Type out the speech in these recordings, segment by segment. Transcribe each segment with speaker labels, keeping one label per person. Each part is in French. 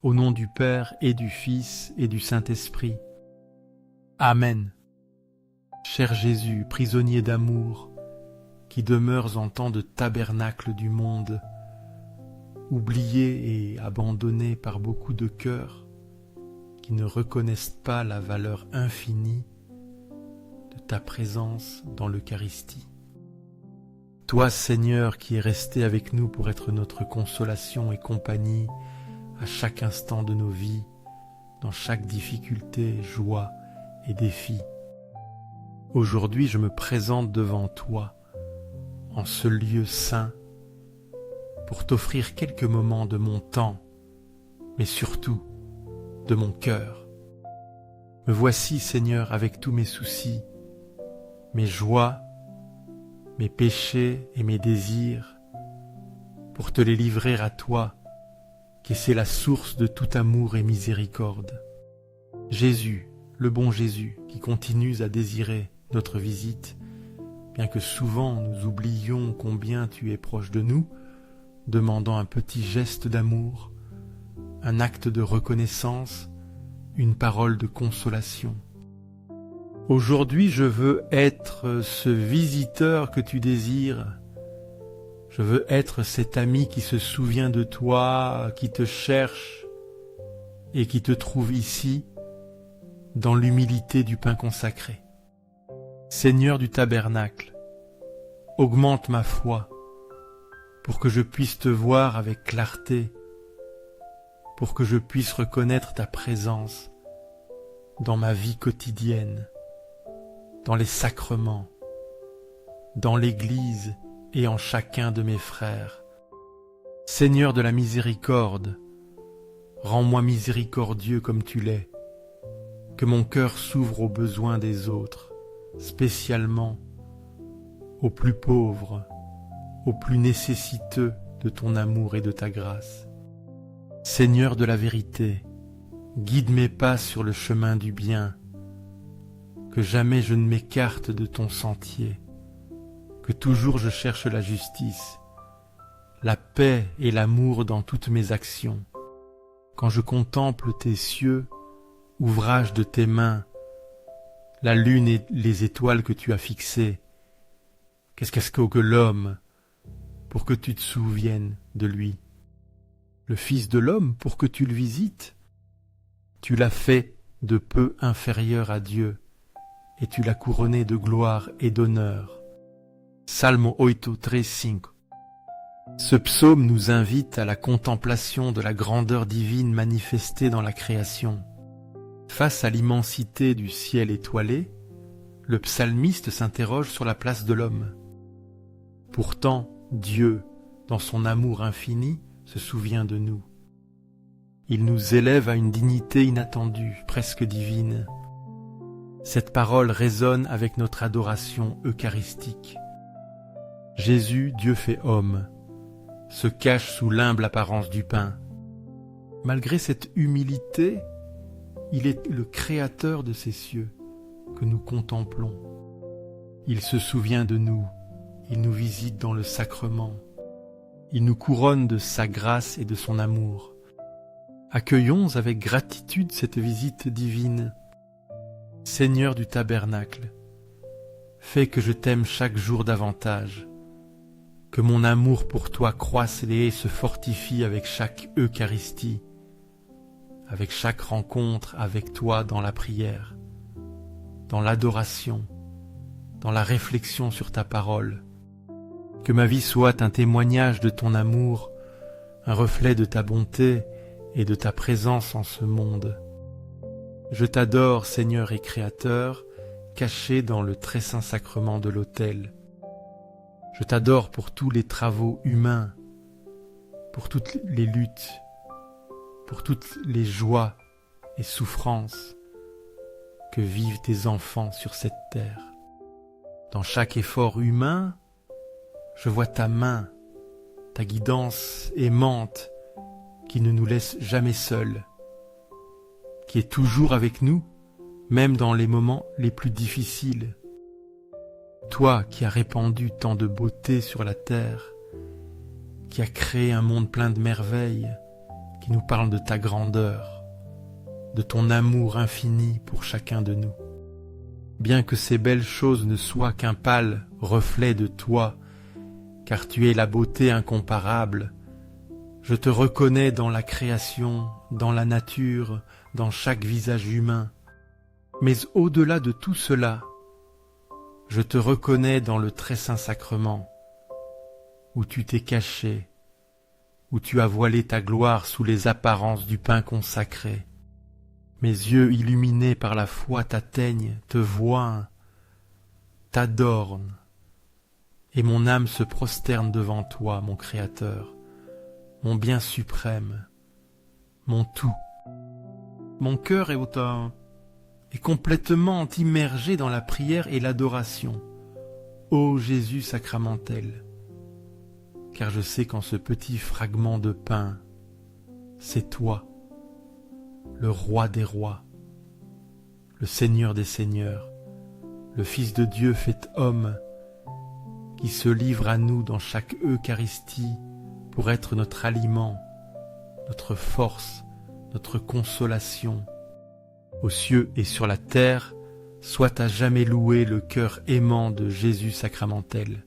Speaker 1: Au nom du Père et du Fils et du Saint-Esprit. Amen. Cher Jésus, prisonnier d'amour, qui demeures en temps de tabernacle du monde, oublié et abandonné par beaucoup de cœurs qui ne reconnaissent pas la valeur infinie de ta présence dans l'Eucharistie. Toi, Seigneur, qui es resté avec nous pour être notre consolation et compagnie à chaque instant de nos vies, dans chaque difficulté, joie et défi. Aujourd'hui, je me présente devant toi, en ce lieu saint, pour t'offrir quelques moments de mon temps, mais surtout de mon cœur. Me voici, Seigneur, avec tous mes soucis, mes joies, mes péchés et mes désirs, pour te les livrer à toi, qui c'est la source de tout amour et miséricorde. Jésus, le bon Jésus, qui continues à désirer notre visite, bien que souvent nous oublions combien tu es proche de nous, demandant un petit geste d'amour, un acte de reconnaissance, une parole de consolation. Aujourd'hui, je veux être ce visiteur que tu désires. Je veux être cet ami qui se souvient de toi, qui te cherche et qui te trouve ici, dans l'humilité du pain consacré. Seigneur du tabernacle, augmente ma foi pour que je puisse te voir avec clarté, pour que je puisse reconnaître ta présence dans ma vie quotidienne, dans les sacrements, dans l'Église et en chacun de mes frères. Seigneur de la miséricorde, rends-moi miséricordieux comme tu l'es, que mon cœur s'ouvre aux besoins des autres, spécialement aux plus pauvres, aux plus nécessiteux de ton amour et de ta grâce. Seigneur de la vérité, guide mes pas sur le chemin du bien, que jamais je ne m'écarte de ton sentier, que toujours je cherche la justice, la paix et l'amour dans toutes mes actions. Quand je contemple tes cieux, ouvrage de tes mains, la lune et les étoiles que tu as fixées, qu'est-ce que l'homme pour que tu te souviennes de lui? Le Fils de l'homme pour que tu le visites? Tu l'as fait de peu inférieur à Dieu, et tu l'as couronné de gloire et d'honneur. Salmo 8:3-5. Ce psaume nous invite à la contemplation de la grandeur divine manifestée dans la création. Face à l'immensité du ciel étoilé, le psalmiste s'interroge sur la place de l'homme. Pourtant, Dieu, dans son amour infini, se souvient de nous. Il nous élève à une dignité inattendue, presque divine. Cette parole résonne avec notre adoration eucharistique. Jésus, Dieu fait homme, se cache sous l'humble apparence du pain. Malgré cette humilité, il est le créateur de ces cieux que nous contemplons. Il se souvient de nous, il nous visite dans le sacrement, il nous couronne de sa grâce et de son amour. Accueillons avec gratitude cette visite divine. Seigneur du tabernacle, fais que je t'aime chaque jour davantage, que mon amour pour toi croisse et se fortifie avec chaque Eucharistie, avec chaque rencontre avec toi dans la prière, dans l'adoration, dans la réflexion sur ta parole. Que ma vie soit un témoignage de ton amour, un reflet de ta bonté et de ta présence en ce monde. Je t'adore, Seigneur et Créateur, caché dans le très saint sacrement de l'autel. Je t'adore pour tous les travaux humains, pour toutes les luttes, pour toutes les joies et souffrances que vivent tes enfants sur cette terre. Dans chaque effort humain, je vois ta main, ta guidance aimante qui ne nous laisse jamais seuls, qui est toujours avec nous, même dans les moments les plus difficiles. Toi qui as répandu tant de beauté sur la terre, qui as créé un monde plein de merveilles, qui qui nous parlent de ta grandeur, de ton amour infini pour chacun de nous. Bien que ces belles choses ne soient qu'un pâle reflet de toi, car tu es la beauté incomparable, je te reconnais dans la création, dans la nature, dans chaque visage humain. Mais au-delà de tout cela, je te reconnais dans le très saint sacrement, où tu t'es caché, où tu as voilé ta gloire sous les apparences du pain consacré. Mes yeux illuminés par la foi t'atteignent, te voient, t'adorent, et mon âme se prosterne devant toi, mon Créateur, mon bien suprême, mon tout. Mon cœur est complètement immergé dans la prière et l'adoration. Ô Jésus sacramentel, car je sais qu'en ce petit fragment de pain, c'est toi, le roi des rois, le Seigneur des seigneurs, le Fils de Dieu fait homme, qui se livre à nous dans chaque Eucharistie pour être notre aliment, notre force, notre consolation. Aux cieux et sur la terre, soit à jamais loué le cœur aimant de Jésus sacramentel.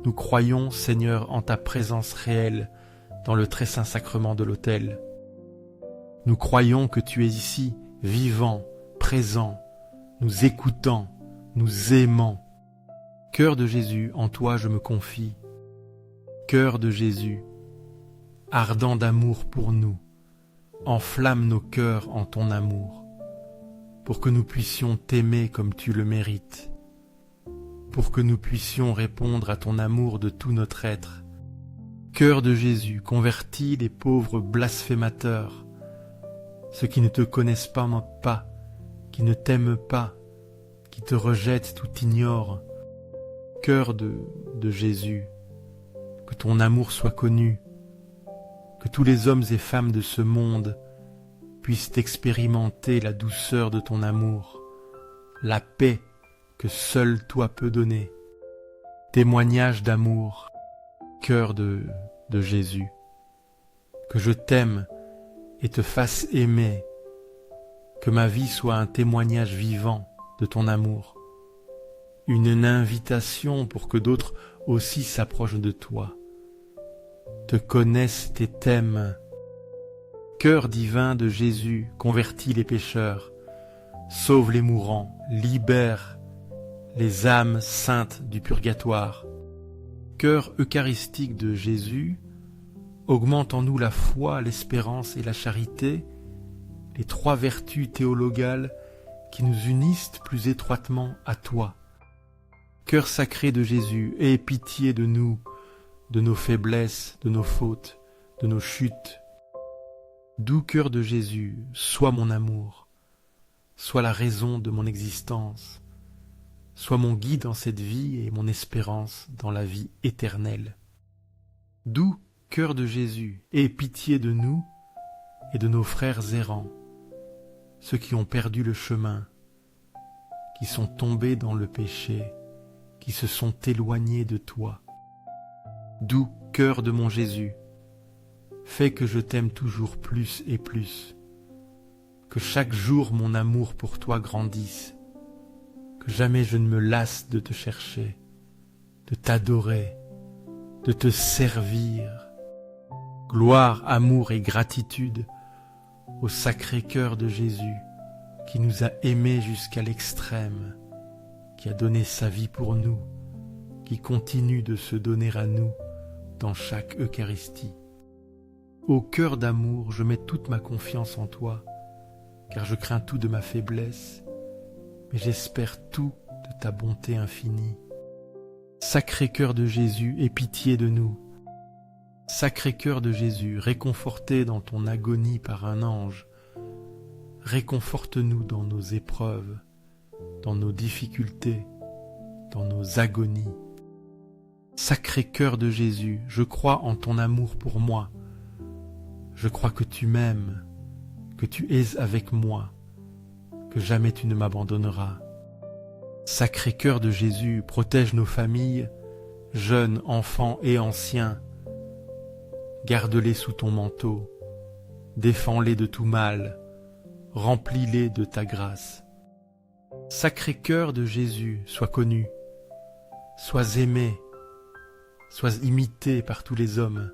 Speaker 1: Nous croyons, Seigneur, en ta présence réelle dans le très saint sacrement de l'autel. Nous croyons que tu es ici, vivant, présent, nous écoutant, nous aimant. Cœur de Jésus, en toi je me confie. Cœur de Jésus, ardent d'amour pour nous, enflamme nos cœurs en ton amour, pour que nous puissions t'aimer comme tu le mérites, pour que nous puissions répondre à ton amour de tout notre être. Cœur de Jésus, convertis les pauvres blasphémateurs, ceux qui ne te connaissent pas, qui ne t'aiment pas, qui te rejettent ou t'ignorent. Cœur de Jésus, que ton amour soit connu, que tous les hommes et femmes de ce monde puissent expérimenter la douceur de ton amour, la paix que seul toi peux donner. Témoignage d'amour, cœur de Jésus, que je t'aime et te fasse aimer, que ma vie soit un témoignage vivant de ton amour, une invitation pour que d'autres aussi s'approchent de toi, te connaissent et t'aiment. Cœur divin de Jésus, convertis les pécheurs, sauve les mourants, libère les âmes saintes du purgatoire. Cœur eucharistique de Jésus, augmente en nous la foi, l'espérance et la charité, les trois vertus théologales qui nous unissent plus étroitement à toi. Cœur sacré de Jésus, aie pitié de nous, de nos faiblesses, de nos fautes, de nos chutes. Doux cœur de Jésus, sois mon amour, sois la raison de mon existence, sois mon guide en cette vie et mon espérance dans la vie éternelle. Doux cœur de Jésus, aie pitié de nous et de nos frères errants, ceux qui ont perdu le chemin, qui sont tombés dans le péché, qui se sont éloignés de toi. Doux cœur de mon Jésus, fais que je t'aime toujours plus et plus, que chaque jour mon amour pour toi grandisse, que jamais je ne me lasse de te chercher, de t'adorer, de te servir. Gloire, amour et gratitude au sacré cœur de Jésus qui nous a aimés jusqu'à l'extrême, qui a donné sa vie pour nous, qui continue de se donner à nous dans chaque Eucharistie. Ô cœur d'amour, je mets toute ma confiance en toi, car je crains tout de ma faiblesse, mais j'espère tout de ta bonté infinie. Sacré cœur de Jésus, aie pitié de nous. Sacré cœur de Jésus, réconforté dans ton agonie par un ange, réconforte-nous dans nos épreuves, dans nos difficultés, dans nos agonies. Sacré cœur de Jésus, je crois en ton amour pour moi. Je crois que tu m'aimes, que tu es avec moi, que jamais tu ne m'abandonneras. Sacré cœur de Jésus, protège nos familles, jeunes, enfants et anciens. Garde-les sous ton manteau, défends-les de tout mal, remplis-les de ta grâce. Sacré cœur de Jésus, sois connu, sois aimé, sois imité par tous les hommes,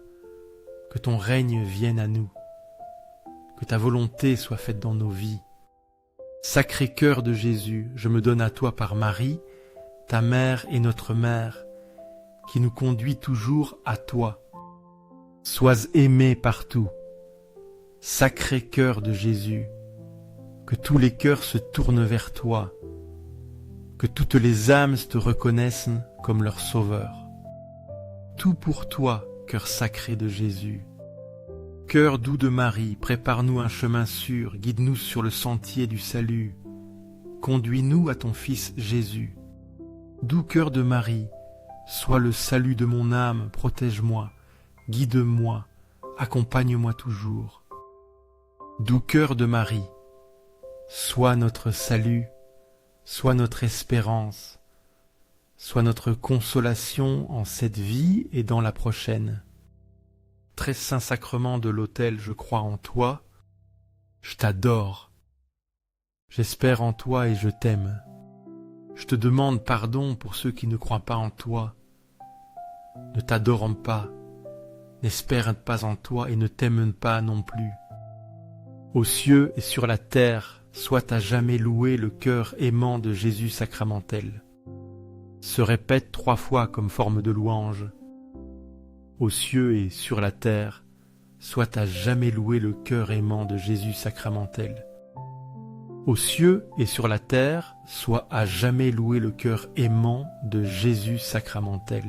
Speaker 1: que ton règne vienne à nous, que ta volonté soit faite dans nos vies. Sacré cœur de Jésus, je me donne à toi par Marie, ta mère et notre mère, qui nous conduit toujours à toi. Sois aimé partout. Sacré cœur de Jésus, que tous les cœurs se tournent vers toi, que toutes les âmes te reconnaissent comme leur sauveur. Tout pour toi, cœur sacré de Jésus. Cœur doux de Marie, prépare-nous un chemin sûr, guide-nous sur le sentier du salut. Conduis-nous à ton Fils Jésus. Doux cœur de Marie, sois le salut de mon âme, protège-moi, guide-moi, accompagne-moi toujours. Doux cœur de Marie, sois notre salut, sois notre espérance, sois notre consolation en cette vie et dans la prochaine. Très saint sacrement de l'autel, je crois en toi, je t'adore, j'espère en toi et je t'aime. Je te demande pardon pour ceux qui ne croient pas en toi, ne t'adorent pas, n'espèrent pas en toi et ne t'aiment pas non plus. Aux cieux et sur la terre, soit à jamais loué le cœur aimant de Jésus sacramentel. Se répète 3 fois comme forme de louange. Aux cieux et sur la terre, soit à jamais loué le cœur aimant de Jésus sacramentel. Aux cieux et sur la terre, soit à jamais loué le cœur aimant de Jésus sacramentel.